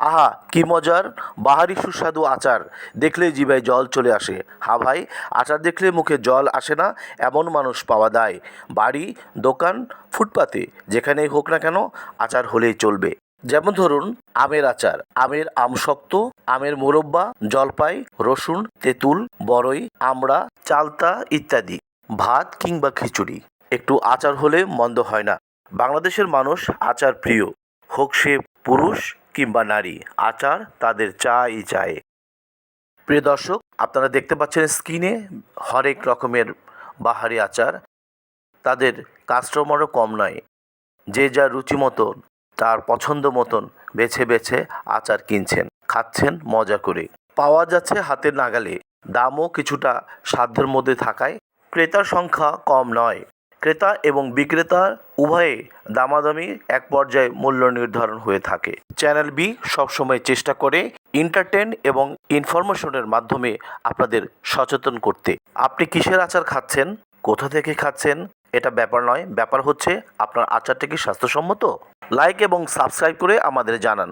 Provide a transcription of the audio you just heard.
আহা কি মজার বাহারি সুস্বাদু আচার, দেখলেই জিভায় জল চলে আসে। হ্যাঁ ভাই, আচার দেখলে মুখে জল আসে না এমন মানুষ পাওয়া যায়। বাড়ি, দোকান, ফুটপাতে যেখানেই হোক না কেন আচার হলেই চলবে। যেমন ধরুন আমের আচার, আমের আমসত্ত্ব, আমের মোরব্বা, জলপাই, রসুন, তেঁতুল, বড়ই, আমড়া, চালতা ইত্যাদি। ভাত কিংবা খিচুড়ি, একটু আচার হলে মন্দ হয় না। বাংলাদেশের মানুষ আচার প্রিয়, হোক সে পুরুষ কিংবা নারী, আচার তাদের চাই চাই। প্রিয় দর্শক, আপনারা দেখতে পাচ্ছেন স্ক্রিনে হরেক রকমের বাহারি আচার। তাদের কাস্টমারও কম নয়, যে যার রুচি মতন তার পছন্দ মতন বেছে বেছে আচার কিনছেন, খাচ্ছেন মজা করে। পাওয়া যাচ্ছে হাতের নাগালে, দামও কিছুটা সাধ্যের মধ্যে থাকায় ক্রেতার সংখ্যা কম নয়। ক্রেতা এবং বিক্রেতার উভয়ে দামাদামি এক পর্যায়ে মূল্য নির্ধারণ হয়ে থাকে। চ্যানেল বি সবসময় চেষ্টা করে এন্টারটেন এবং ইনফরমেশনের মাধ্যমে আপনাদের সচেতন করতে। আপনি কিসের আচার খাচ্ছেন, কোথা থেকে খাচ্ছেন, এটা ব্যাপার নয়, ব্যাপার হচ্ছে আপনার আচারটা কি স্বাস্থ্যসম্মত। লাইক এবং সাবস্ক্রাইব করে আমাদের জানান।